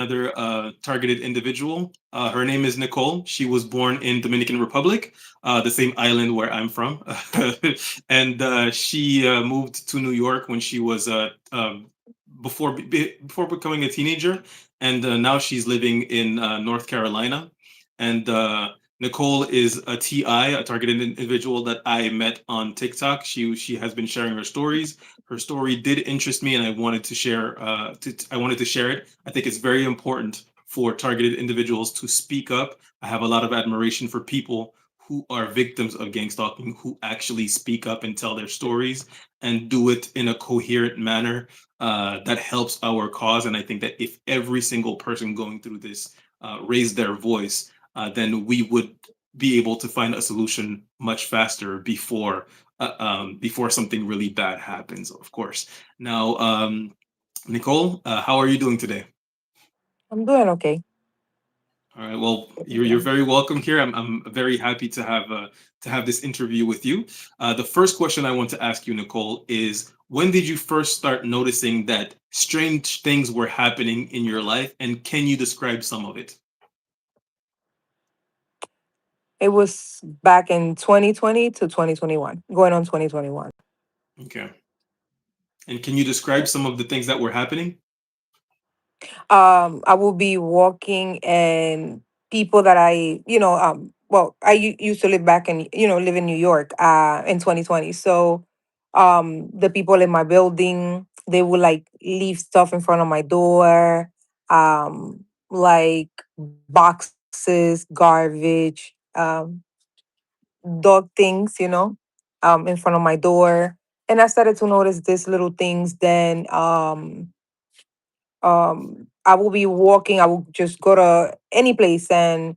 another targeted individual. Her name is Nicole. She was born in Dominican Republic, the same island where I'm from, and she moved to New York when she was before becoming a teenager, and now she's living in North Carolina. And Nicole is a TI, a targeted individual that I met on TikTok. She has been sharing her stories. Her story did interest me, and I wanted to share. I wanted to share it. I think it's very important for targeted individuals to speak up. I have a lot of admiration for people who are victims of gang stalking who actually speak up and tell their stories and do it in a coherent manner that helps our cause. And I think that if every single person going through this raised their voice, then we would be able to find a solution much faster before something really bad happens, of course. Now, Nicole, how are you doing today? I'm doing okay. All right. Well, you're Yeah. very welcome here. I'm very happy to have this interview with you. The first question I want to ask you, Nicole, is when did you first start noticing that strange things were happening in your life, and can you describe some of it? It was back in 2020 to 2021, going on 2021. Okay. And can you describe some of the things that were happening? I will be walking and people that used to live back in, live in New York, in 2020. So, the people in my building, they would like leave stuff in front of my door, like boxes, garbage, dog things, in front of my door. And I started to notice these little things. Then, I will be walking. I will just go to any place, and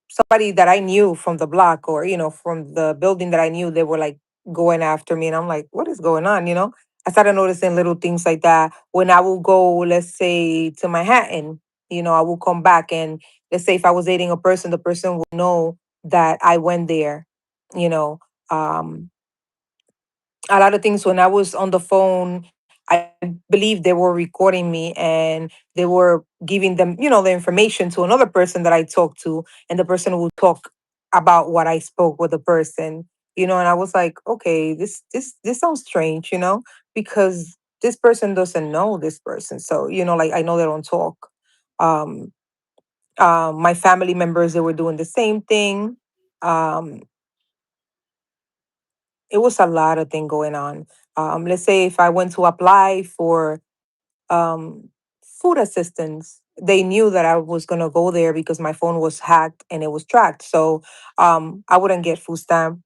somebody that I knew from the block, or from the building that I knew, they were like going after me, and I'm like, what is going on? I started noticing little things like that. When I will go, let's say, to Manhattan, I will come back, and let's say if I was dating a person, the person will know that I went there. You know, um, a lot of things. When I was on the phone, I believe they were recording me, and they were giving them, the information to another person that I talked to, and the person would talk about what I spoke with the person, and I was like, okay, this sounds strange, because this person doesn't know this person. So, like, I know they don't talk. Um, my family members, they were doing the same thing. Um, it was a lot of thing going on. Let's say if I went to apply for food assistance, they knew that I was gonna go there because my phone was hacked and it was tracked. So, I wouldn't get food stamp.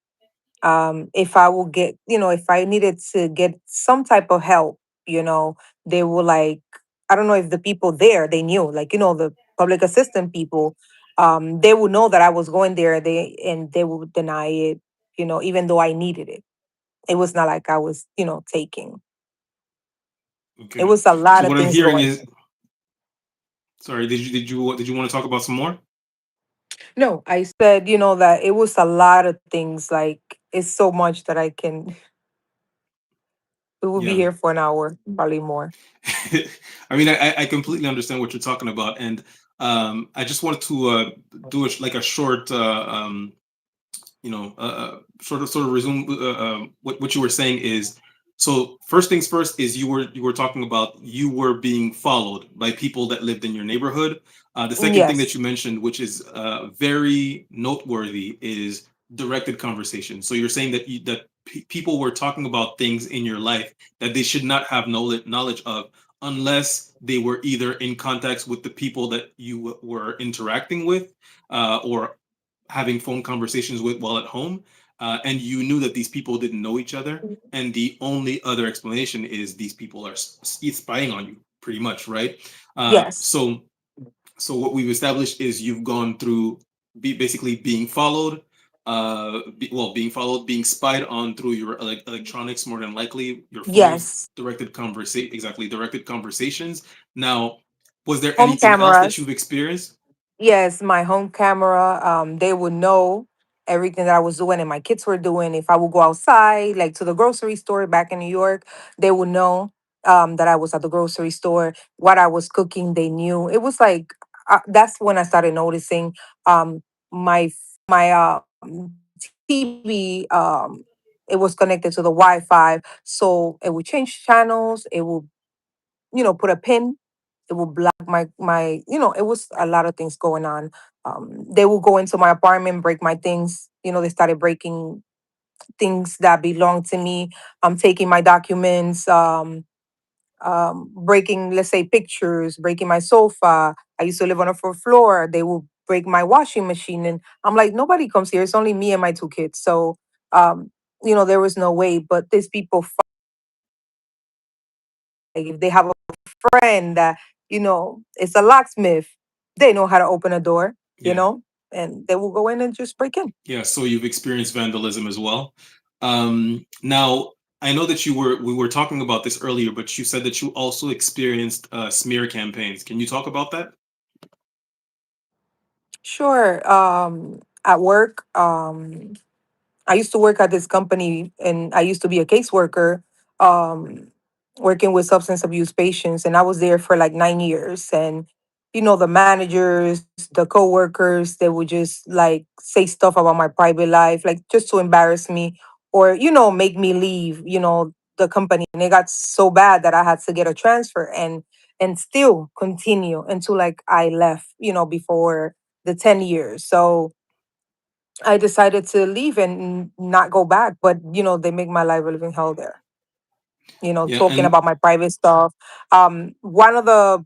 If I will get, if I needed to get some type of help, they were like, I don't know if the people there, they knew, like, the public assistant people, they would know that I was going there. They would deny it, even though I needed it. It was not like I was, taking. It Okay. was a lot So of what I'm things hearing going. is, sorry, did you want to talk about some more? No, I said, that it was a lot of things. Like, it's so much that I can, we will be Yeah. here for an hour, probably more. I mean, I completely understand what you're talking about, and I just wanted to do like a short, sort of resume what you were saying is. So first things first is you were talking about you were being followed by people that lived in your neighborhood. The second thing that Yes. you mentioned, which is very noteworthy, is directed conversation. So you're saying that people were talking about things in your life that they should not have knowledge of unless they were either in contact with the people that you were interacting with, or having phone conversations with while at home, and you knew that these people didn't know each other, and the only other explanation is these people are spying on you, pretty much, right? Yes. So what we've established is you've gone through basically being followed, being followed, being spied on through your electronics, more than likely your phones, Yes. directed conversations. Now, was there Home anything else that cameras. you've experienced? Yes, my home camera. They would know everything that I was doing and my kids were doing. If I would go outside, like to the grocery store back in New York, they would know. that I was at the grocery store, what I was cooking, they knew. It was like that's when I started noticing my TV. It was connected to the Wi-Fi, so it would change channels. It would, put a pin. It would block my. It was a lot of things going on. They will go into my apartment, break my things. They started breaking things that belong to me. Taking my documents. Breaking, let's say, pictures, breaking my sofa. I used to live on a fourth floor. They will break my washing machine. And I'm like, nobody comes here. It's only me and my two kids. So, there was no way. But these people, like, if they have a friend that, is a locksmith, they know how to open a door, Yeah. and they will go in and just break in. Yeah, so you've experienced vandalism as well. Now, I know that we were talking about this earlier, but you said that you also experienced smear campaigns. Can you talk about that? Sure. At work, I used to work at this company and I used to be a caseworker, um, working with substance abuse patients. And I was there for like 9 years. And, the managers, the coworkers, they would just like say stuff about my private life, like just to embarrass me or, make me leave, the company. And it got so bad that I had to get a transfer and still continue until like I left, before the 10 years. So I decided to leave and not go back, but they make my life a living hell there. Yeah, Talking and about my private stuff. One of the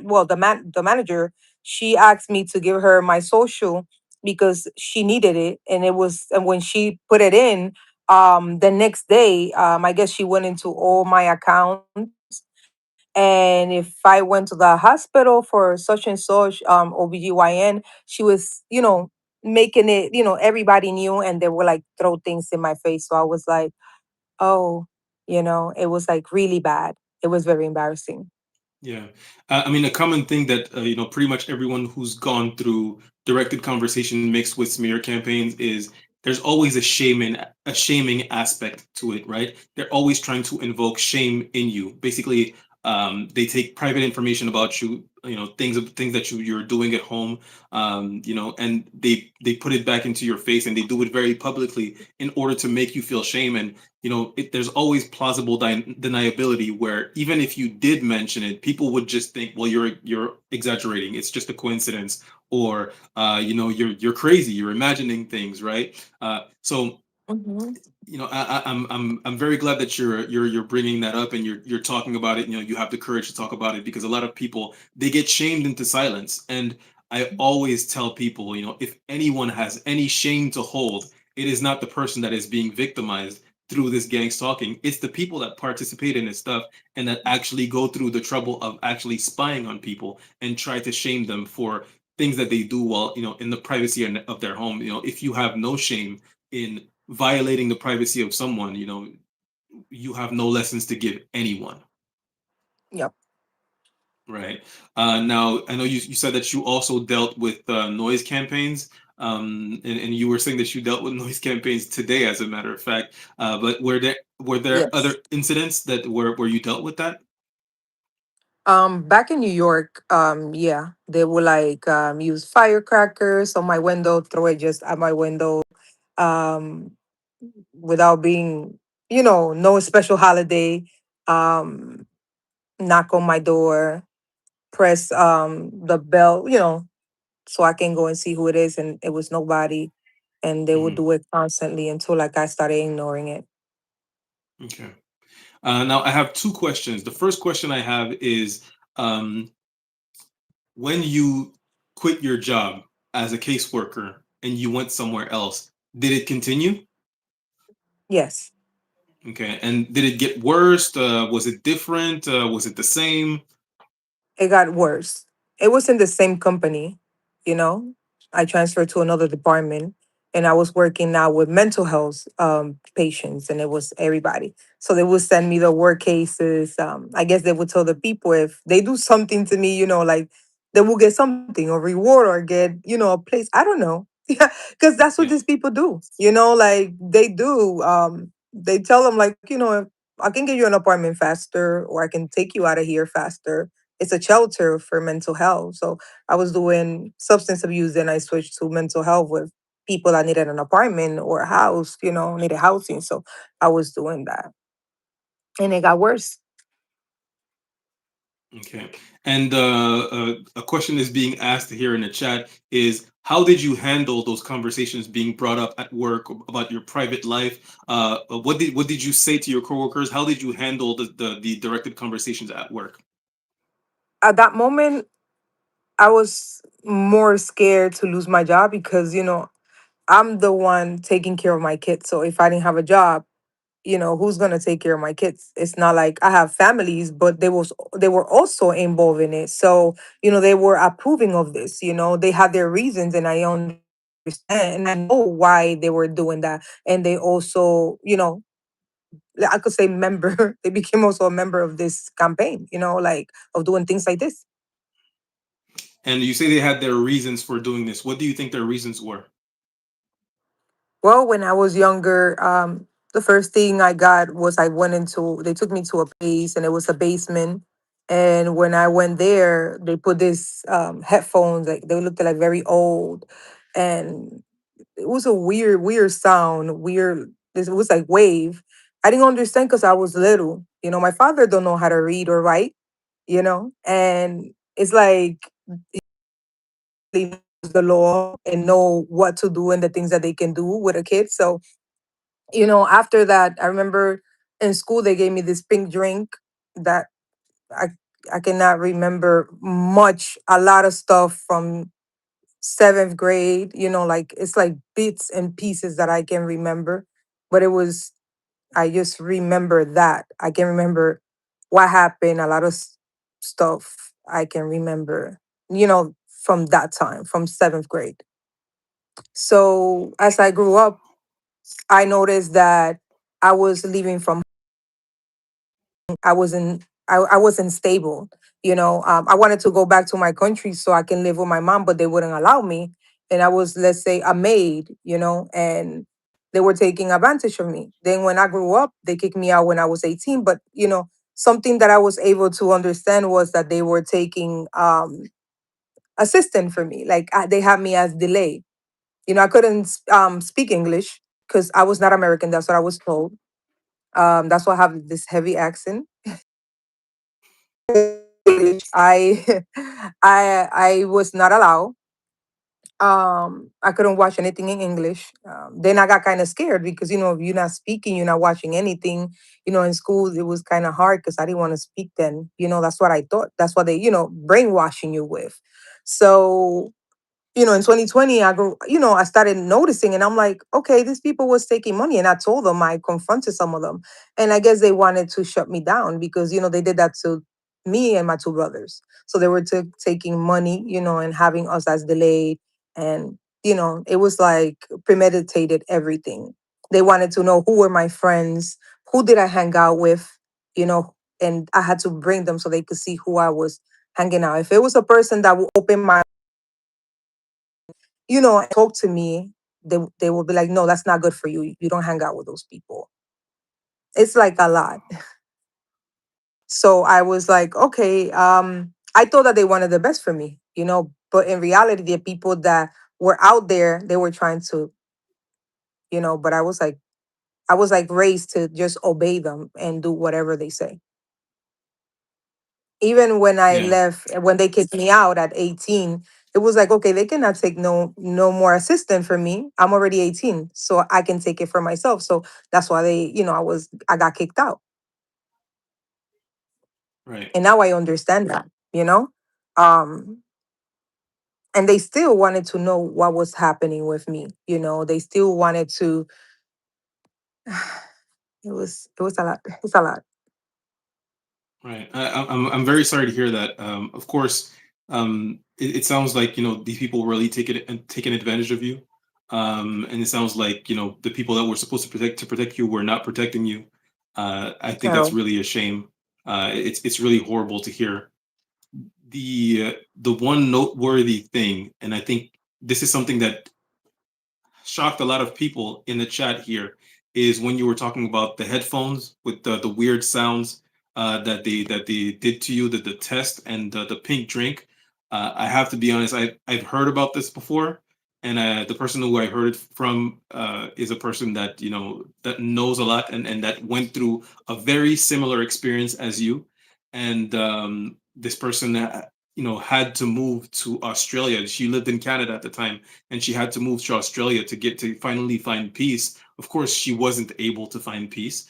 well, the manager, she asked me to give her my social because she needed it, and when she put it in, the next day, I guess she went into all my accounts, and if I went to the hospital for such and such OBGYN, she was, making it, everybody knew and they were like throw things in my face. So I was like, oh, it was like really bad. It was very embarrassing. yeah, I mean, a common thing that pretty much everyone who's gone through directed conversation mixed with smear campaigns is there's always a shaming aspect to it, right? They're always trying to invoke shame in you. Basically, they take private information about you, things that you're doing at home, and they put it back into your face, and they do it very publicly in order to make you feel shame. And there's always plausible deniability where even if you did mention it, people would just think, well, you're exaggerating. It's just a coincidence, or you're crazy. You're imagining things, right? So Hmm. I'm very glad that you're bringing that up and you're talking about it. You have the courage to talk about it because a lot of people they get shamed into silence. And I always tell people, if anyone has any shame to hold, it is not the person that is being victimized through this gang stalking. It's the people that participate in this stuff and that actually go through the trouble of actually spying on people and try to shame them for things that they do while in the privacy of their home. If you have no shame in violating the privacy of someone, you have no lessons to give anyone, Yep. right? Now, I know you said that you also dealt with noise campaigns, and you were saying that you dealt with noise campaigns today, as a matter of fact. But were there other Yes. incidents that where you dealt with that? Back in New York, yeah, they would like use firecrackers on my window, throw it just at my window, um, without being, no special holiday. Um, Knock on my door, press the bell, so I can go and see who it is, and it was nobody, and they would Hmm. do it constantly until like I started ignoring it. Okay. Now, I have two questions. The first question I have is, um, when you quit your job as a caseworker and you went somewhere else, did it continue? Yes. Okay. And did it get worse? Was it different? Was it the same? It got worse. It was in the same company, you know. I transferred to another department and I was working now with mental health patients, and it was everybody. So they would send me the work cases. I guess they would tell the people if they do something to me, like they will get something or reward or get, a place. I don't know. Yeah, because that's what Yeah. these people do. Like they do. They tell them like, I can get you an apartment faster, or I can take you out of here faster. It's a shelter for mental health. So I was doing substance abuse, then I switched to mental health with people that needed an apartment or a house, needed housing. So I was doing that. And it got worse. Okay. And a question is being asked here in the chat is how did you handle those conversations being brought up at work about your private life? What did you say to your coworkers? How did you handle the directed conversations at work? At that moment, I was more scared to lose my job because, I'm the one taking care of my kids. So if I didn't have a job, who's gonna take care of my kids? It's not like I have families, but they were also involved in it. So, they were approving of this, they had their reasons, and I understand and I know why they were doing that. And they also, I could say member, they became also a member of this campaign, like of doing things like this. And you say they had their reasons for doing this. What do you think their reasons were? Well, when I was younger, the first thing I got was they took me to a place, and it was a basement. And when I went there, they put this headphones, like they looked like very old. And it was a weird, weird sound, weird. It was like wave. I didn't understand because I was little. My father don't know how to read or write, and it's like they knows the law and know what to do and the things that they can do with a kid. So after that, I remember in school they gave me this pink drink that I I cannot remember much, a lot of stuff from seventh grade, like it's like bits and pieces that I can remember. But I just remember that. I can remember what happened, a lot of stuff I can remember, from that time, from seventh grade. So as I grew up, I noticed that I was leaving from I wasn't stable. I wanted to go back to my country so I can live with my mom, but they wouldn't allow me. And I was, let's say, a maid, and they were taking advantage of me. Then when I grew up, they kicked me out when I was 18. But something that I was able to understand was that they were taking assistant for me. Like they had me as delay. I couldn't speak English because I was not American. That's what I was told. That's why I have this heavy accent. English. I was not allowed. I couldn't watch anything in English. Then I got kind of scared because if you're not speaking, you're not watching anything. In school it was kind of hard because I didn't want to speak then. That's what I thought. That's what they brainwashing you with. So in 2020, I started noticing, and I'm like, okay, these people was taking money. And I told them, I confronted some of them. And I guess they wanted to shut me down because, they did that to me and my two brothers. So they were taking money, and having us as delayed. And, it was like premeditated everything. They wanted to know who were my friends, who did I hang out with, and I had to bring them so they could see who I was hanging out. If it was a person that would open my and talk to me, they will be like, no, that's not good for you. You don't hang out with those people. It's like a lot. So I was like, okay, I thought that they wanted the best for me, but in reality, the people that were out there, they were trying to, but I was like raised to just obey them and do whatever they say. Even when I Yeah. left, when they kicked me out at 18, it was like, okay, they cannot take no more assistance from me. I'm already 18, so I can take it for myself. So that's why I got kicked out. Right. And now I understand that, um and they still wanted to know what was happening with me. They still wanted to. It was a lot. It's a lot. Right. I'm very sorry to hear that. Of course, it sounds like these people really taking advantage of you, and it sounds like the people that were supposed to protect you were not protecting you. I think At that's all. really a shame. It's really horrible to hear. The one noteworthy thing, and I think this is something that shocked a lot of people in the chat here, is when you were talking about the headphones with the weird sounds that they did to you, the test and the pink drink. I have to be honest, I've heard about this before, and the person who I heard it from is a person that that knows a lot and that went through a very similar experience as you, and this person had to move to Australia. She lived in Canada at the time, and she had to move to Australia to get to finally find peace. Of course, she wasn't able to find peace,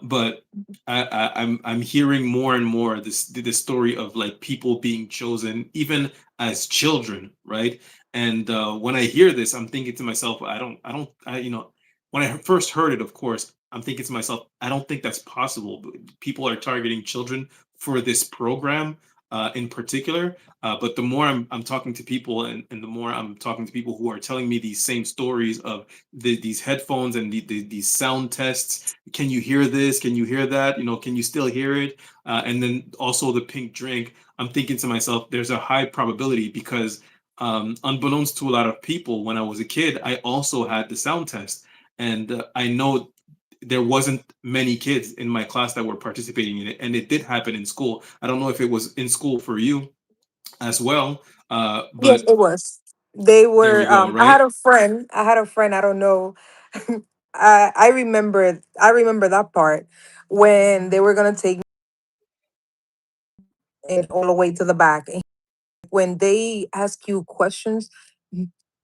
but I'm hearing more and more this story of like people being chosen even as children, right? And when I hear this, I'm thinking to myself, when I first heard it, of course, I'm thinking to myself, I don't think that's possible. People are targeting children for this program in particular. But the more I'm talking to people, and the more I'm talking to people who are telling me these same stories of these headphones and these sound tests. Can you hear this? Can you hear that? Can you still hear it? And then also the pink drink. I'm thinking to myself, there's a high probability because unbeknownst to a lot of people, when I was a kid, I also had the sound test. And I know there wasn't many kids in my class that were participating in it, and it did happen in school. I don't know if it was in school for you as well, Yes, but it was. They there we were. go, I had right? a friend. I had a friend. I don't know. I remember. I remember that part when they were gonna take it all the way to the back. And when they ask you questions,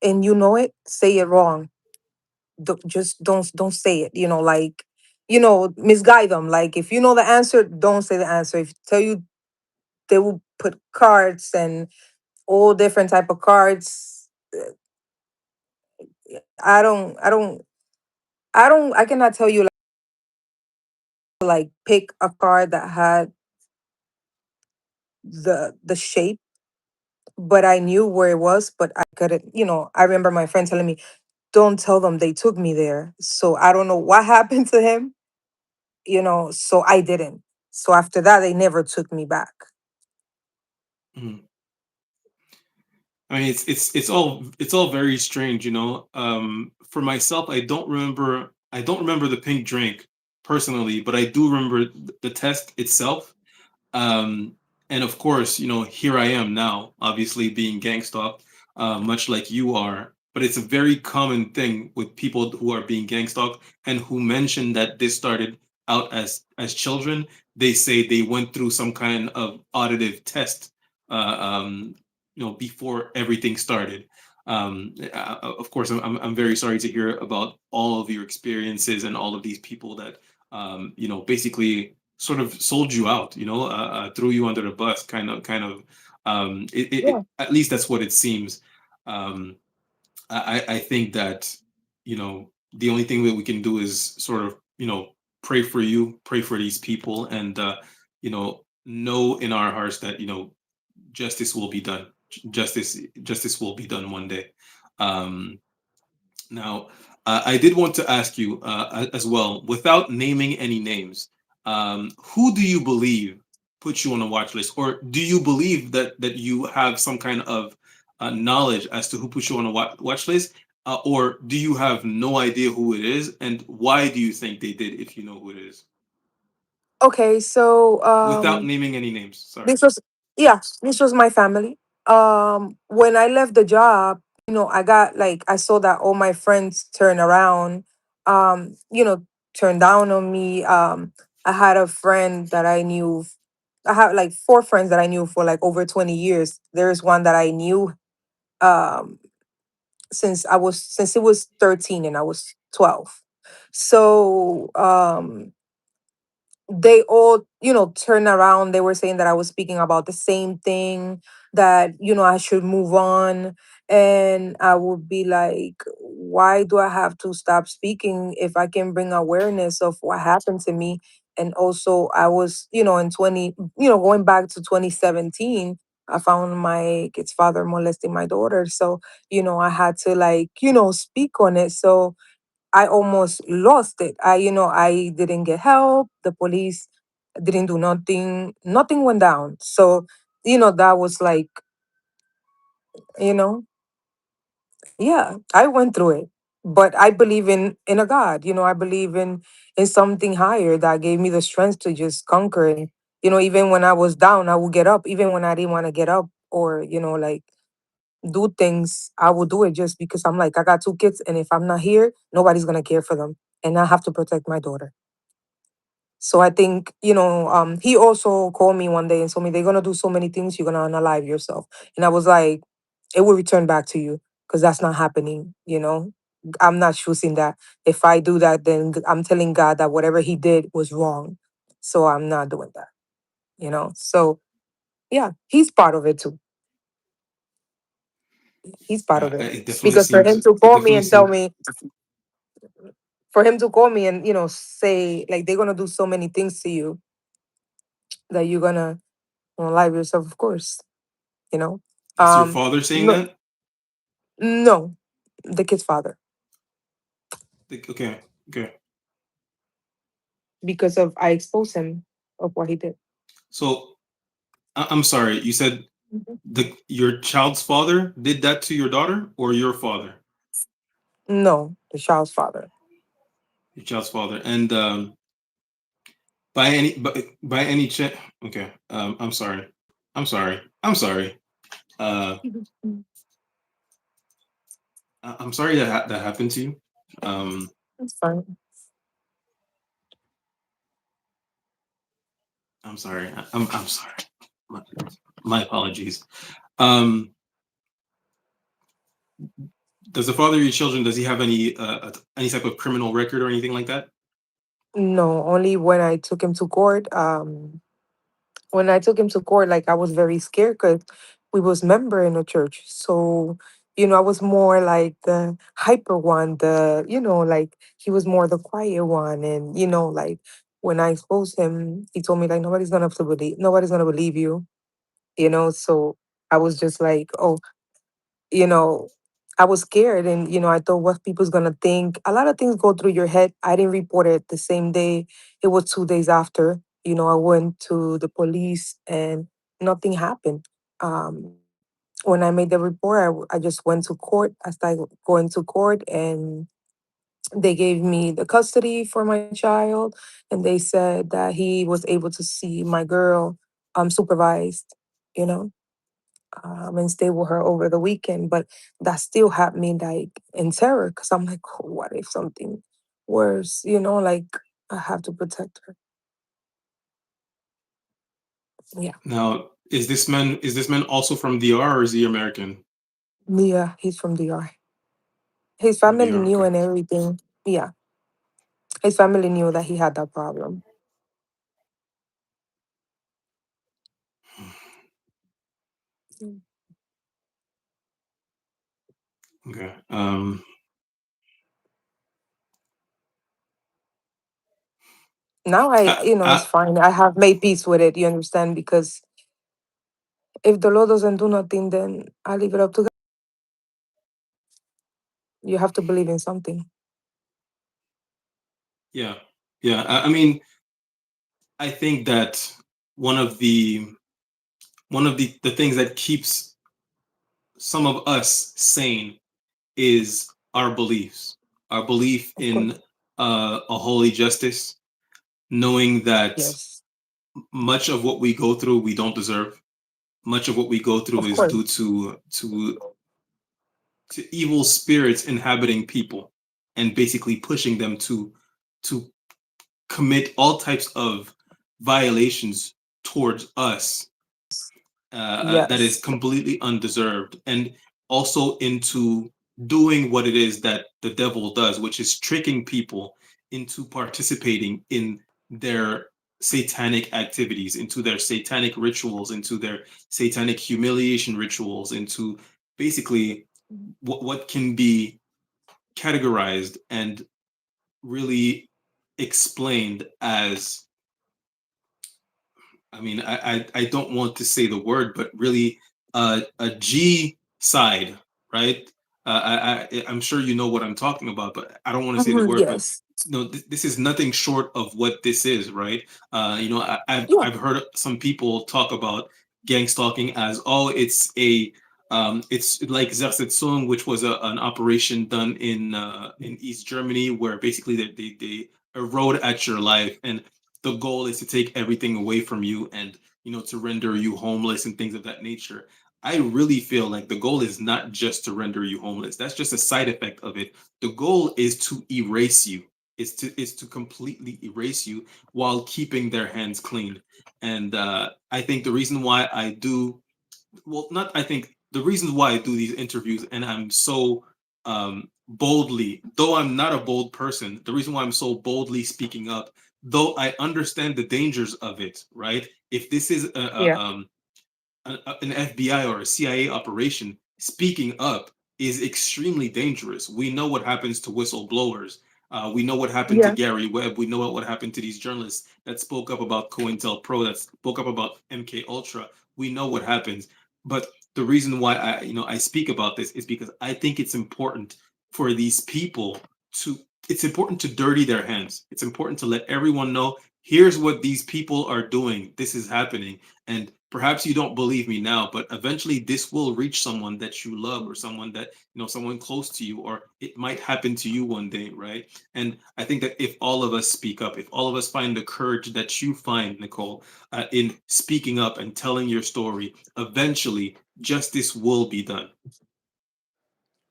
and you know it, say it wrong. Just don't say it. Like misguide them. Like if you know the answer, don't say the answer. If tell you they will put cards and all different type of cards. I cannot tell you like pick a card that had the shape, but I knew where it was, but I couldn't, I remember my friend telling me, don't tell them they took me there. So I don't know what happened to him, so I didn't. So after that they never took me back. Mhm. I mean, it's all very strange, you know. For myself, I don't remember the pink drink personally, but I do remember the test itself. Um, and of course, here I am now, obviously being gang stalked, much like you are. But it's a very common thing with people who are being gang stalked and who mention that this started out as children. They say they went through some kind of auditive test, uh, um, before everything started. Of course, I'm very sorry to hear about all of your experiences and all of these people that basically sort of sold you out, threw you under the bus, kind of. At least that's what it seems. Um, I think that the only thing that we can do is sort of pray for you, pray for these people, and know in our hearts that justice will be done. Justice will be done one day. Um, Now, I did want to ask you as well, without naming any names, who do you believe put you on a watch list, or do you believe that you have some kind of knowledge as to who put you on a watch list, or do you have no idea who it is, and why do you think they did, if you know who it is, Okay, so without naming any names? Sorry. this was yeah, this was my family. When I left the job, I got like I saw that all my friends turn around, turn down on me. I had a friend that I knew. I had like four friends that I knew for like over 20 years. There's one that I knew um since it was 13 and I was 12. So they all turned around. They were saying that I was speaking about the same thing, that I should move on. And I would be like, why do I have to stop speaking if I can bring awareness of what happened to me? And also I was in 20, going back to 2017, I found my kid's father molesting my daughter. So I had to like speak on it. So I almost lost it. I didn't get help. The police didn't do nothing. Nothing went down. So, that was like, you know, yeah, I went through it. But I believe in a God. I believe in something higher that gave me the strength to just conquer. And even when I was down, I would get up. Even when I didn't want to get up, or like do things, I would do it just because I'm like, I got two kids, and if I'm not here, nobody's gonna care for them, and I have to protect my daughter. So I think, he also called me one day and told me they're gonna do so many things, you're gonna unalive yourself. And I was like, it will return back to you because that's not happening. I'm not choosing that. If I do that, then I'm telling God that whatever he did was wrong. So I'm not doing that. So yeah, he's part of it too. He's part of it. It definitely Because for him seems. to It call me definitely and tell seems. me, for him to call me and, say like they're gonna do so many things to you that you're gonna unalive yourself, of course. you know. It's your Um, father saying no, that. no, the kid's father, Okay. Okay. because of I exposed him of what he did. So I'm sorry. You said Mhm. your child's father did that to your daughter, or your father? No, the child's father. Your child's father. And by any chance. Okay. I'm sorry. I'm sorry. I'm sorry. Uh, Mhm. I'm sorry that happened to you. Um, That's fine. I'm sorry. I'm sorry. My, my apologies. Um, does the father of your children, does he have any type of criminal record or anything like that? No, only when I took him to court. When I took him to court, like I was very scared because we was member in the church. So, I was more like the hyper one, like he was more the quiet one. And, like when I exposed him, he told me like nobody's gonna believe you. So I was just like, oh, you know, I was scared, and I thought what people's gonna think. A lot of things go through your head. I didn't report it the same day. It was 2 days after. I went to the police and nothing happened. When I made the report, I just went to court. I started going to court, and they gave me the custody for my child, and they said that he was able to see my girl supervised. You know and stay with her over the weekend. But that still had me like in terror because I'm like, "Oh, what if something worse? Like I have to protect her." Yeah, Now, is this man also from DR, or is he American? Mia, he's from DR. His From family DR. knew Okay. and everything. Yeah, his family knew that he had that problem. Mm. Okay. Now it's I, fine. I have made peace with it. You understand? Because if the Lord doesn't do nothing, then I leave it up to God. You have to believe in something. yeah. Yeah. I mean, I think that one of the one of the things that keeps some of us sane is our beliefs, our belief Of course. in a holy justice, knowing that Yes. much of what we go through we don't deserve. Much of what we go through Of is course. due to evil spirits inhabiting people and basically pushing them to commit all types of violations towards us, that is Yes. completely undeserved, and also into doing what it is that the devil does, which is tricking people into participating in their satanic activities, into their satanic rituals, into their satanic humiliation rituals, into basically what can be categorized and really explained as, I mean, I don't want to say the word, but really a G side, right? I'm sure you know what I'm talking about, but I don't want to say the word. But Yes. no, this is nothing short of what this is, right? I've Yeah. I've heard some people talk about gang stalking as, oh, it's a It's like Zersetzung, which was an operation done in East Germany, where basically they erode at your life, and the goal is to take everything away from you, and to render you homeless and things of that nature. I really feel like the goal is not just to render you homeless. That's just a side effect of it. The goal is to erase you. Is to completely erase you while keeping their hands clean. And I think the reason why I do well, not I think the reasons why I do these interviews and I'm so boldly, though I'm not a bold person, the reason why I'm so boldly speaking up, though I understand the dangers of it, right? If this is Yeah. an FBI or a CIA operation, speaking up is extremely dangerous. We know what happens to whistleblowers. We know what happened to Yeah. Gary Webb. We know what happened to these journalists that spoke up about COINTELPRO, that spoke up about MK Ultra. We know what happens. But the reason why I speak about this is because I think it's important for these people to it's important to dirty their hands. It's important to let everyone know here's what these people are doing. This is happening, and perhaps you don't believe me now, but eventually this will reach someone that you love or someone that, someone close to you, or it might happen to you one day, right? And I think that if all of us speak up, if all of us find the courage that you find, Nicole, in speaking up and telling your story, eventually justice will be done.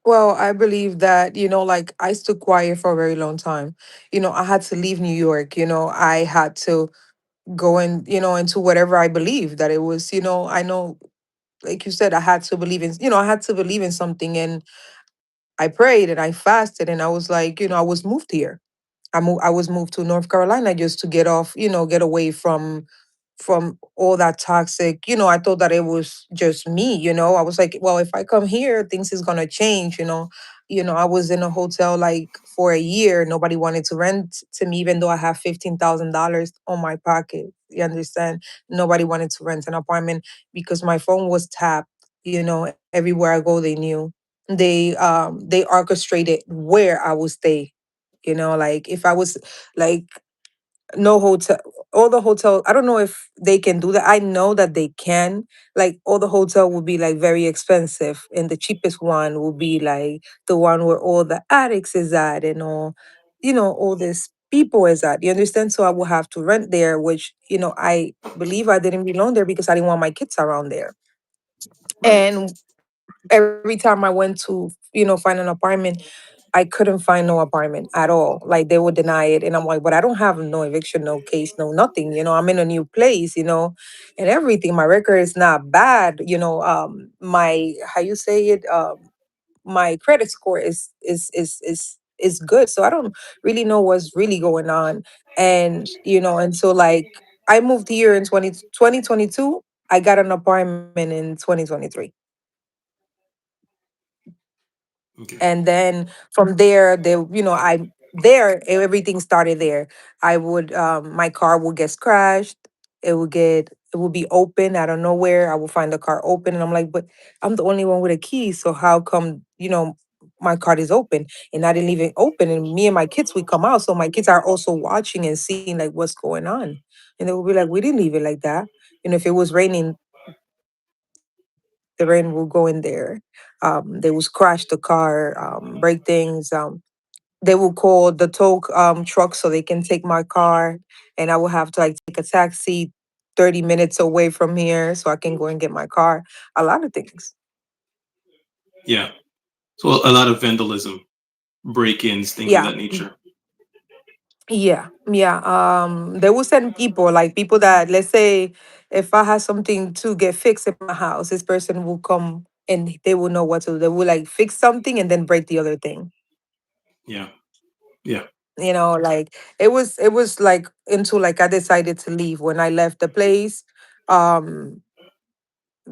Well, I believe that, like I stood quiet for a very long time. I had to leave New York. I had to go into whatever I believe that it was, I know, like you said, I had to believe in, I had to believe in something. And I prayed and I fasted and I was like, I was moved here. I was moved to North Carolina just to get off, get away from all that toxic. I thought that it was just me. I was like, well, if I come here, things is gonna change. I was in a hotel like for a year. Nobody wanted to rent to me, even though I have $15,000 on my pocket. You understand? Nobody wanted to rent an apartment because my phone was tapped. Everywhere I go, they knew. They orchestrated where I would stay. Like if I was like no hotel, all the hotel, I don't know if they can do that. I know that they can. Like all the hotel will be like very expensive, and the cheapest one will be like the one where all the addicts is at and all this people is at. You understand? So I will have to rent there, which I believe I didn't belong there because I didn't want my kids around there. Right. And every time I went to find an apartment, I couldn't find no apartment at all. Like they would deny it. And I'm like, but I don't have no eviction, no case, no nothing. I'm in a new place, and everything. My record is not bad. My how you say it, my credit score is good. So I don't really know what's really going on. And so like I moved here in 2022. I got an apartment in 2023. Okay. And then from there everything started there. I would my car would get crashed. It would be open out of nowhere. I would find the car open and I'm like, but I'm the only one with a key, so how come my car is open and I didn't leave it open? And me and my kids, we come out, so my kids are also watching and seeing like what's going on. And they will be like, we didn't leave it like that. If it was raining, the rain will go in there. They will crash the car, break things. They will call the tow truck so they can take my car, and I will have to like take a taxi 30 minutes away from here so I can go and get my car. A lot of things. Yeah. So a lot of vandalism, break-ins, things of Yeah. that nature. Yeah. Yeah. They will send people, like people that, let's say, if I have something to get fixed in my house, this person will come and they will know what to do. They will like fix something and then break the other thing. Yeah. Yeah. Like it was like until like I decided to leave. When I left the place, um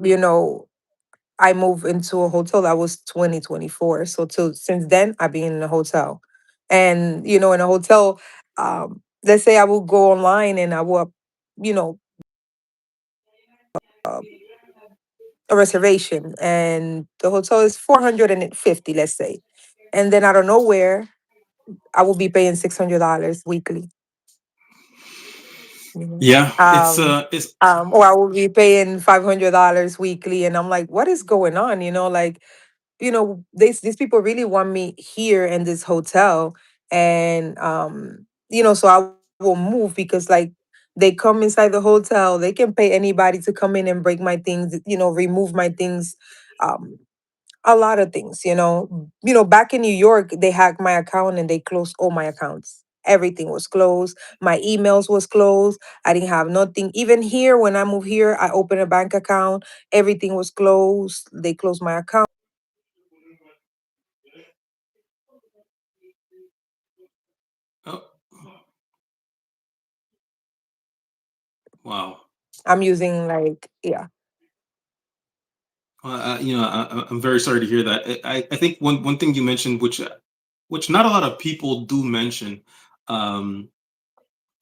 you know I moved into a hotel. That was 2024. So till since then I've been in a hotel. And in a hotel, let's say I will go online and I will uh, a reservation, and the hotel is 450, let's say. And then out of nowhere I will be paying $600 weekly. You know? Yeah, it's Or I will be paying $500 weekly, and I'm like, what is going on? Like, these people really want me here in this hotel, and so I will move because, like, they come inside the hotel, they can pay anybody to come in and break my things, remove my things, um, a lot of things. Back in New York, they hacked my account and they closed all my accounts. Everything was closed. My emails was closed. I didn't have nothing. Even here, when I moved here, I opened a bank account. Everything was closed. They closed my account. oh, wow. I'm using, like, yeah. I'm very sorry to hear that. I think one thing you mentioned, which not a lot of people do mention. Um,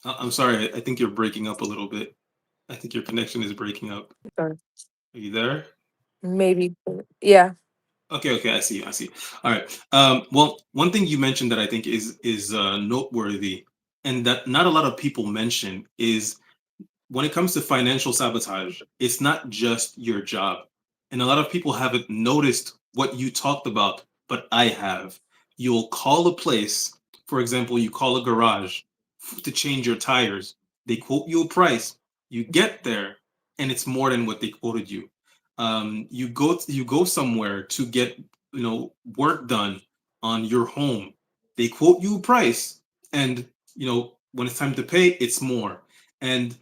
I'm sorry. I think you're breaking up a little bit. I think your connection is breaking up. Sorry. Are you there? Maybe. Yeah. Okay, okay, I see, I see. All right. Well, one thing you mentioned that I think is noteworthy, and that not a lot of people mention is when it comes to financial sabotage, it's not just your job. And a lot of people haven't noticed what you talked about, but I have. You'll call a place, for example, you call a garage to change your tires. They quote you a price. You get there, and it's more than what they quoted you. You go somewhere to get work done on your home. They quote you a price, and when it's time to pay, it's more. And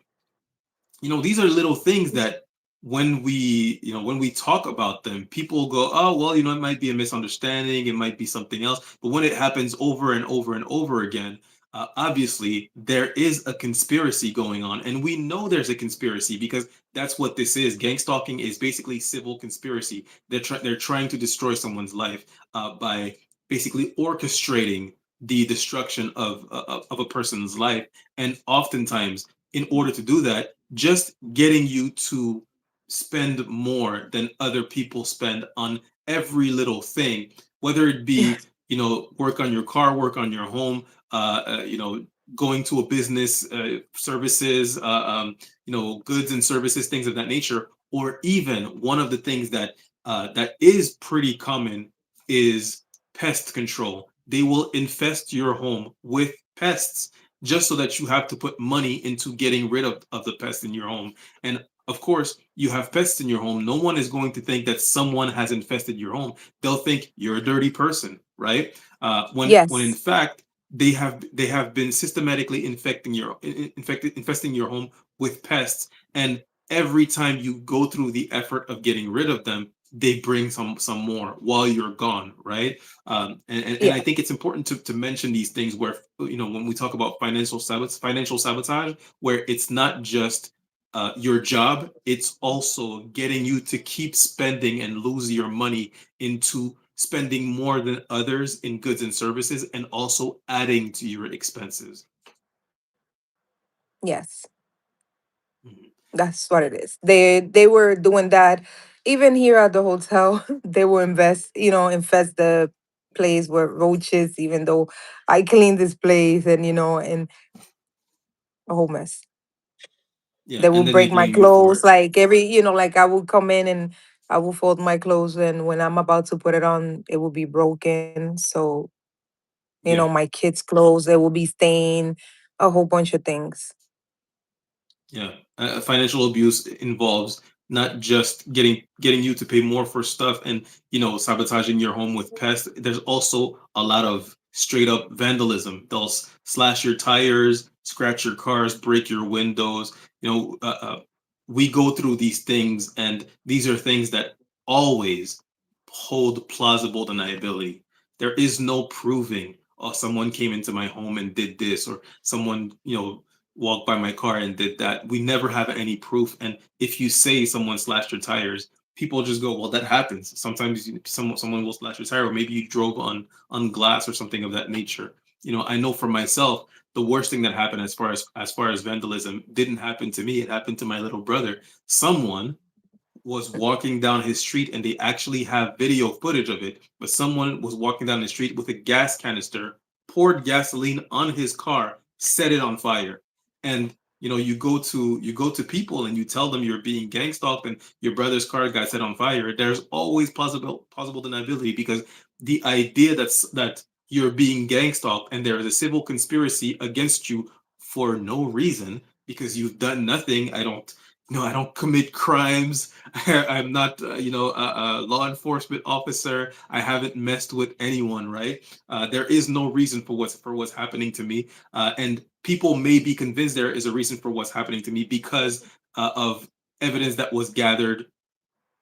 these are little things that when we talk about them, people go, oh, well, it might be a misunderstanding, it might be something else. But when it happens over and over and over again, obviously there is a conspiracy going on, and we know there's a conspiracy because that's what this is. Gang stalking is basically civil conspiracy. They're trying to destroy someone's life by basically orchestrating the destruction of a person's life. And oftentimes, in order to do that, just getting you to spend more than other people spend on every little thing, whether it be, Yes. work on your car, work on your home, going to a business, services, goods and services, things of that nature, or even one of the things that is pretty common is pest control. They will infest your home with pests just so that you have to put money into getting rid of the pests in your home. And of course, you have pests in your home. No one is going to think that someone has infested your home. They'll think you're a dirty person, right? When in Yes. fact they have been systematically infesting your home with pests, and every time you go through the effort of getting rid of them, they bring some more while you're gone, right? And I Yeah. think it's important to mention these things where when we talk about financial sabotage, where it's not just your job, it's also getting you to keep spending and lose your money into spending more than others in goods and services, and also adding to your expenses. Yes. Mhm. That's what it is. They were doing that even here at the hotel. They will infest the place with roaches, even though I cleaned this place, and and a whole mess. Yeah, They will and then they break my blame you for clothes, it. like, like, I will come in and I will fold my clothes, and when I'm about to put it on, it will be broken. So, Yeah. my kids' clothes, they will be stained, a whole bunch of things. Yeah, financial abuse involves not just getting you to pay more for stuff and sabotaging your home with pests. There's also a lot of straight up vandalism. They'll slash your tires, scratch your cars, break your windows. You know, uh, uh, we go through these things, and these are things that always hold plausible deniability. There is no proving, oh, someone came into my home and did this, or someone walked by my car and did that. We never have any proof. And if you say someone slashed your tires, people just go, well, that happens. Sometimes someone will slash your tire, or maybe you drove on glass or something of that nature. I know for myself, the worst thing that happened as far as vandalism didn't happen to me. It happened to my little brother. Someone was walking down his street, and they actually have video footage of it. But someone was walking down the street with a gas canister, poured gasoline on his car, set it on fire. And you go to people and you tell them you're being gang stalked and your brother's car got set on fire. There's always possible deniability, because the idea that you're being gang stalked and there is a civil conspiracy against you for no reason, because you've done nothing. I don't commit crimes. I'm not, a law enforcement officer. I haven't messed with anyone, right? There is no reason for what's happening to me, and people may be convinced there is a reason for what's happening to me because of evidence that was gathered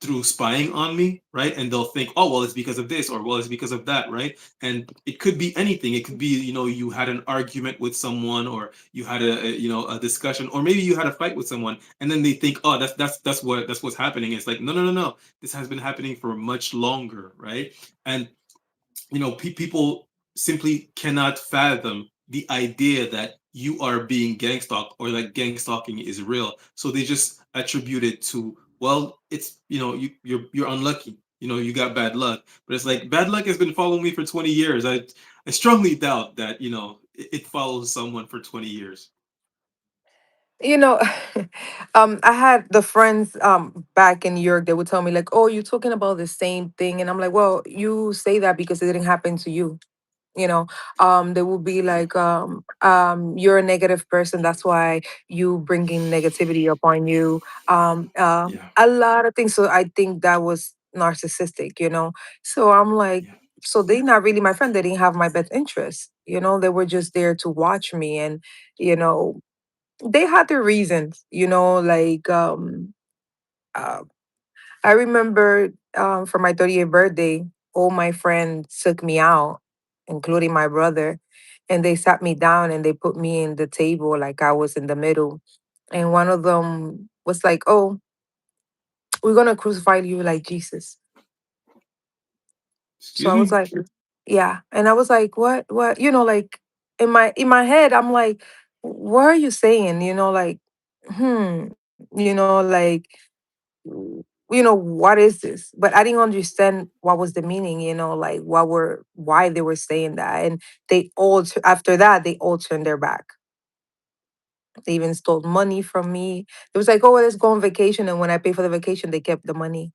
through spying on me, right? And they'll think, oh, well, it's because of this, or well, it's because of that, right? And it could be anything. It could be, you had an argument with someone, or you had a discussion, or maybe you had a fight with someone, and then they think, oh, that's what's happening. It's like, no, no, no, no. This has been happening for much longer, right? And people simply cannot fathom the idea that you are being gang stalked, or that gang stalking is real. So they just attribute it to, well, it's, you're unlucky. You got bad luck. But it's like, bad luck has been following me for 20 years. I strongly doubt that, it follows someone for 20 years. You know, I had the friends back in New York. They would tell me like, "Oh, you're talking about the same thing," and I'm like, "Well, you say that because it didn't happen to you." You know, they will be Yeah, like, "You're a negative person. That's why you bringing negativity upon you." yeah, A lot of things. So I think that was narcissistic. So I'm like, yeah, so they not really my friend. They didn't have my best interest. They were just there to watch me, and you know they had their reasons, like uh, I remember for my 30th birthday, all my friends took me out, including my brother, and they sat me down and they put me in the table like I was in the middle. And one of them was like, "Oh, we're gonna crucify you like Jesus." So excuse I was me. like, "Yeah," and I was like, "What?" Like in my head, I'm like, "What are you saying?" Like, like what is this? But I didn't understand what was the meaning, like why they were saying that. And after that, they all turned their back. They even stole money from me. It was like, "Oh, let's go on vacation," and when I pay for the vacation, they kept the money.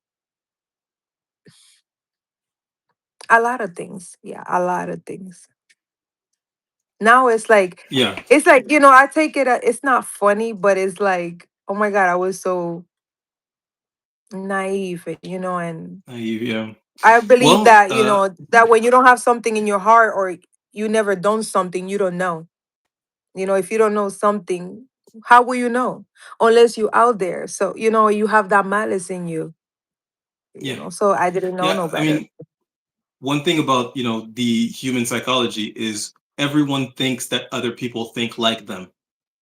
A lot of things. Yeah, a lot of things. Now Yeah, it's like, I take it, it's not funny, but it's like, oh my God, I was so naive, and naive. Yeah. I believe Well, that, that when you don't have something in your heart, or you never done something, you don't know. If you don't know something, how will you know? Unless you out there. So, you have that malice in you, yeah, So I didn't know yeah. no I better. mean, one thing about the human psychology is everyone thinks that other people think like them,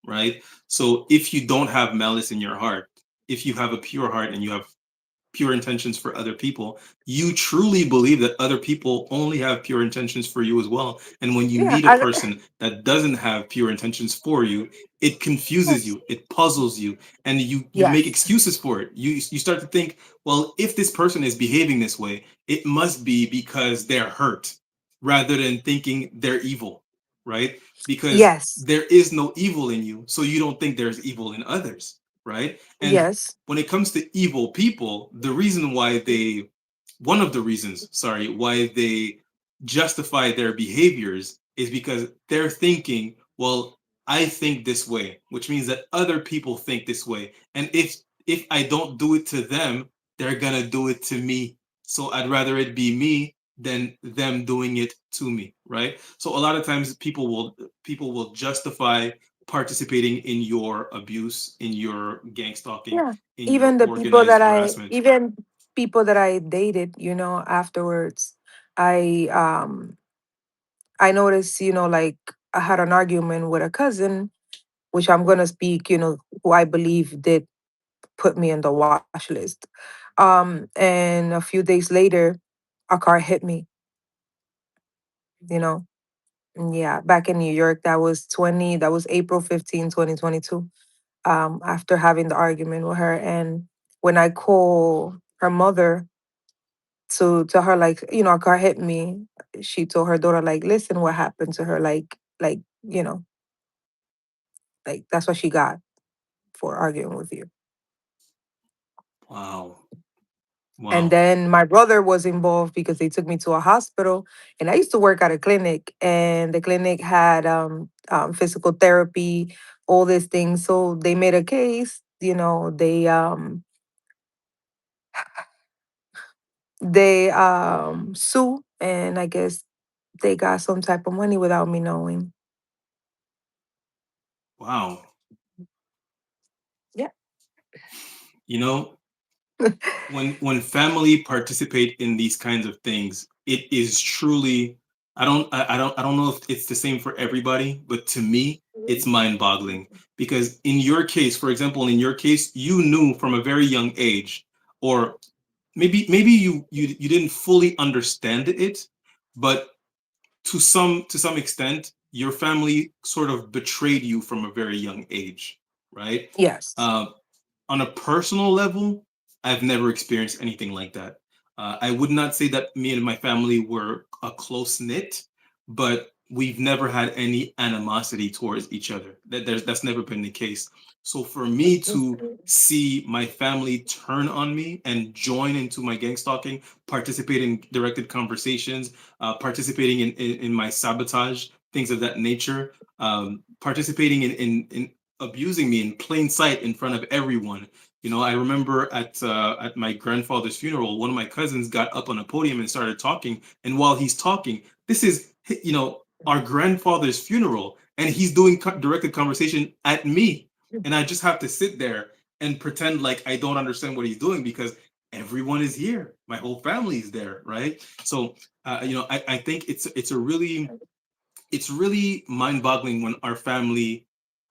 right? So if you don't have malice in your heart, if you have a pure heart and you have pure intentions for other people, you truly believe that other people only have pure intentions for you as well. And when you Yeah. meet a person that doesn't have pure intentions for you, it confuses Yes. you, it puzzles you, and you make Yes. excuses for it. You start to think, well, if this person is behaving this way, it must be because they're hurt, rather than thinking they're evil, right? Because Yes. there is no evil in you, so you don't think there's evil in others, right? And Yes. when it comes to evil people, one of the reasons, sorry, why they justify their behaviors is because they're thinking, well, I think this way, which means that other people think this way. And if I don't do it to them, they're gonna do it to me. So I'd rather it be me than them doing it to me, right? So a lot of times people will justify participating in your abuse, in your gang stalking, Yeah. in your Even the people organized that I harassment. even people that I dated, afterwards, I I noticed, like I had an argument with a cousin, which I'm gonna speak, who I believe did put me on the watch list. And a few days later, a car hit me, you know. Yeah, back in New York, that was April 15, 2022. After having the argument with her. And when I call her mother to tell her, like, a car hit me, she told her daughter, like, listen what happened to her, like, like that's what she got. for arguing with you. Wow. And Wow. then my brother was involved because they took me to a hospital. And I used to work at a clinic, and the clinic had physical therapy, all these things. So they made a case. They sue, and I guess they got some type of money without me knowing. Wow. Yeah. You know, when family participate in these kinds of things, it is truly, I don't know if it's the same for everybody, but to me it's mind-boggling. Because in your case, for example, in your case, you knew from a very young age, or maybe you didn't fully understand it, but to some extent your family sort of betrayed you from a very young age, right? Yes. uh, on a personal level, I've never experienced anything like that. I would not say that me and my family were a close knit, but we've never had any animosity towards each other. That's never been the case. So for me to see my family turn on me and join into my gang stalking, participate in directed conversations, participating in my sabotage, things of that nature, participating in abusing me in plain sight in front of everyone. You know, I remember at my grandfather's funeral, one of my cousins got up on a podium and started talking. And while he's talking, this is, you know, our grandfather's funeral, and he's doing directed conversation at me, and I just have to sit there and pretend like I don't understand what he's doing because everyone is here, my whole family is there, right? So, you know, I think it's really mind-boggling when our family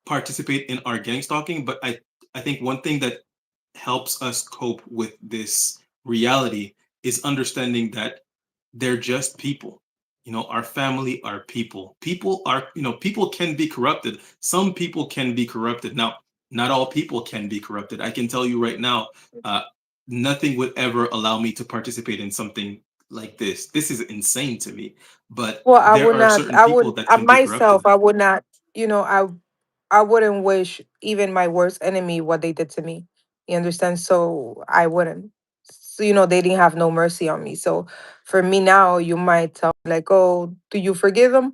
participate in our gang stalking. But I think one thing that helps us cope with this reality is understanding that they're just people. You know, our family are people. People are, you know, people can be corrupted. Some people can be corrupted. Now, not all people can be corrupted. I can tell you right now, uh, nothing would ever allow me to participate in something like this. This is insane to me. But Well, I there would are not. certain I people would that I can be myself. corrupted. I would not. You know, I wouldn't wish even my worst enemy what they did to me. You understand? So I wouldn't. So they didn't have no mercy on me. So for me now, you might tell me like, "Oh, do you forgive them?"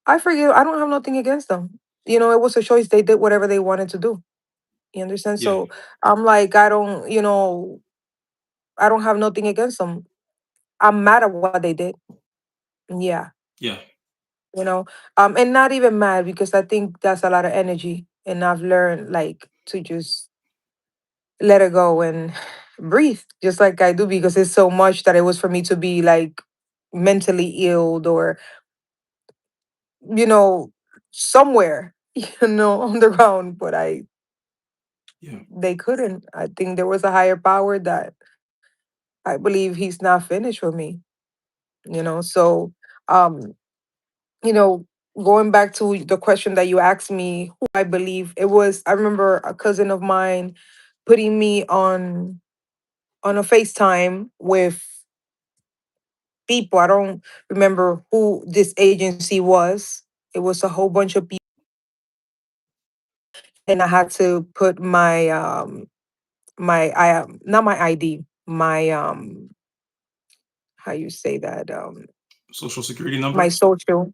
I forgive. I don't have nothing against them. It was a choice. They did whatever they wanted to do. You understand? Yeah, So I'm like, I don't. I don't have nothing against them. I'm mad at what they did. Yeah. yeah, And not even mad because I think that's a lot of energy, and I've learned like to just let it go and breathe, just like I do, because it's so much that it was for me to be like mentally ill or you know somewhere on the ground, but yeah, they couldn't. I think there was a higher power that I believe he's not finished with me. So um you know, going back to the question that you asked me, who I believe it was, I remember a cousin of mine putting me on a FaceTime with people. I don't remember who this agency was. It was a whole bunch of people, and I had to put my I not my ID, my how you say that social security my number. social,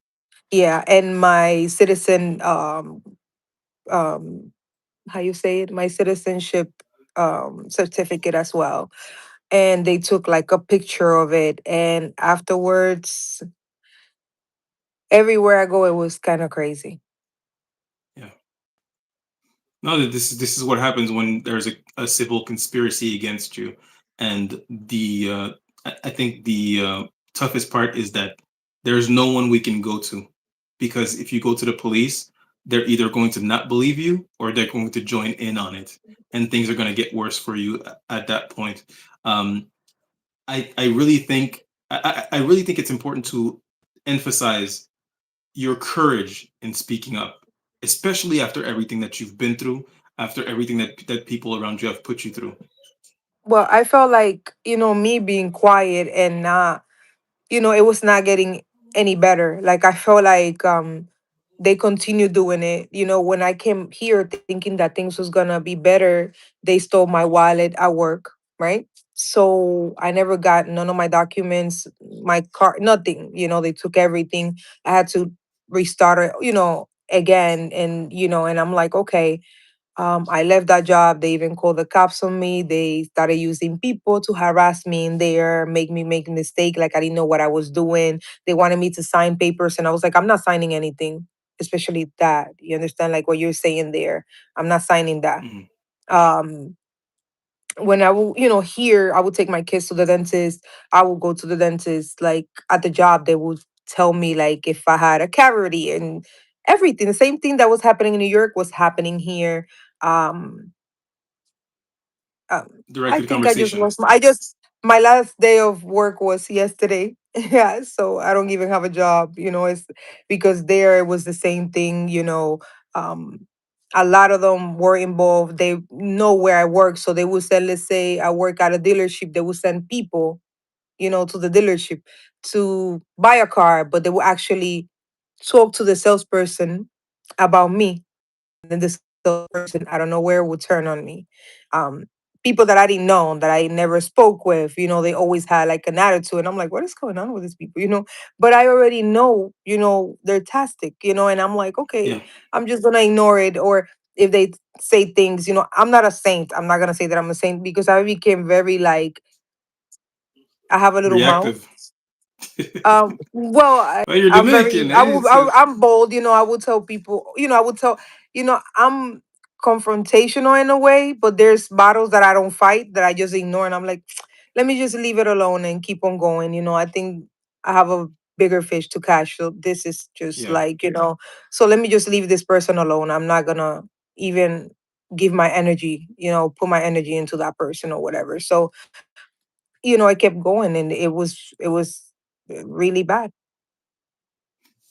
yeah, and my citizen um how you say it, my citizenship certificate as well. And they took like a picture of it. And afterwards, everywhere I go, it was kind of crazy. Yeah. No, this is what happens when there's a civil conspiracy against you, and I think the toughest part is that there's no one we can go to, because if you go to the police, they're either going to not believe you or they're going to join in on it, and things are going to get worse for you at that point. Um, I really think I really think it's important to emphasize your courage in speaking up, especially after everything that you've been through, after everything that people around you have put you through. Well, I felt like, me being quiet and not, it was not getting any better. Like I felt like they continue doing it. When I came here thinking that things was gonna be better, they stole my wallet at work, right? So I never got none of my documents, my car, nothing. They took everything. I had to restart it, again. And I'm like, okay, I left that job. They even called the cops on me. They started using people to harass me in there, make me make a mistake, like I didn't know what I was doing. They wanted me to sign papers, and I was like, I'm not signing anything, especially that. You understand, like what you're saying there. I'm not signing that. Mhm. Um, when I will, here, I would take my kids to the dentist. I will go to the dentist. Like at the job, they would tell me like if I had a cavity and everything. The same thing that was happening in New York was happening here. Um, um, I Directed think I just conversation. lost my last day of work was yesterday. Yeah, so I don't even have a job, it's because there it was the same thing. Um, a lot of them were involved. They know where I work. So they would say, let's say I work at a dealership, they would send people, to the dealership to buy a car, but they will actually talk to the salesperson about me. And then the salesperson, I don't know where, would turn on me. Um, People that I didn't know, that I never spoke with, they always had like an attitude. And I'm like, what is going on with these people? But I already know, their tactic, and I'm like, okay, Yeah. I'm just gonna ignore it. Or if they say things, I'm not a saint. I'm not gonna say that I'm a saint because I became very like, I have a little mouth. Reactive. Well, Well, you're I'm very, Dominican, eh? I'm bold. I would tell people, I would tell, I'm confrontational in a way, but there's battles that I don't fight, that I just ignore, and I'm like, let me just leave it alone and keep on going. I think I have a bigger fish to catch, so this is just Yeah. like, so let me just leave this person alone. I'm not gonna even give my energy, put my energy into that person or whatever. So, I kept going, and it was really bad.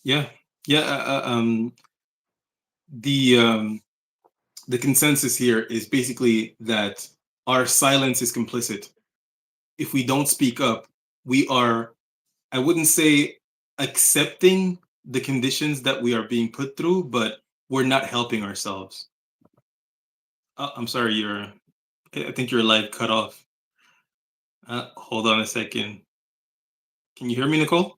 Yeah. Yeah. The the consensus here is basically that our silence is complicit. If we don't speak up, we are, I wouldn't say accepting the conditions that we are being put through, but we're not helping ourselves. I'm sorry, I think your light cut off. Hold on a second. Can you hear me, Nicole?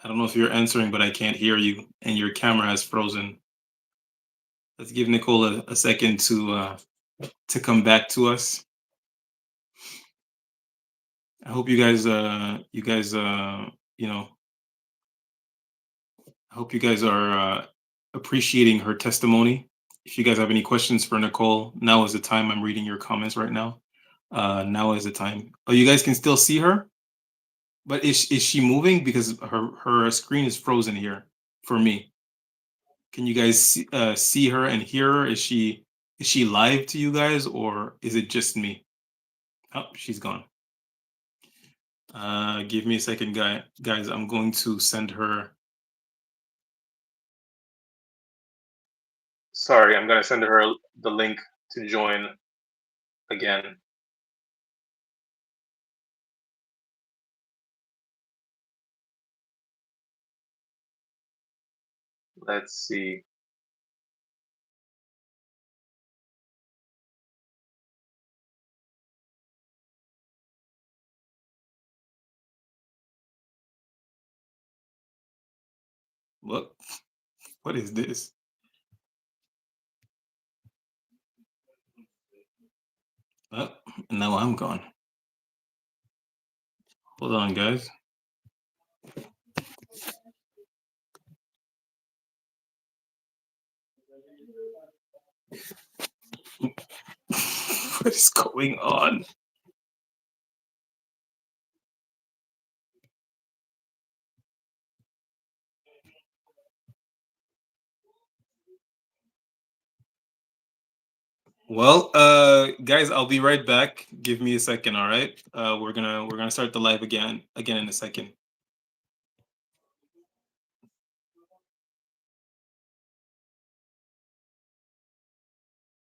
I don't know if you're answering, but I can't hear you, and your camera has frozen. Let's give Nicole a second to come back to us. I hope you know, I hope you guys are appreciating her testimony. If you guys have any questions for Nicole, now is the time. I'm reading your comments right now. Now is the time. Oh, you guys can still see her, but is she moving? Because her screen is frozen here for me. Can you guys see her and hear her? Is she live to you guys, or is it just me? Oh, she's gone. Give me a second, guys. I'm going to send her. Sorry, I'm gonna send her the link to join again. Let's see. What? What is this? Oh, now I'm gone. Hold on, guys. What is going on? Well, guys, I'll be right back. Give me a second, all right? We're gonna start the live again in a second.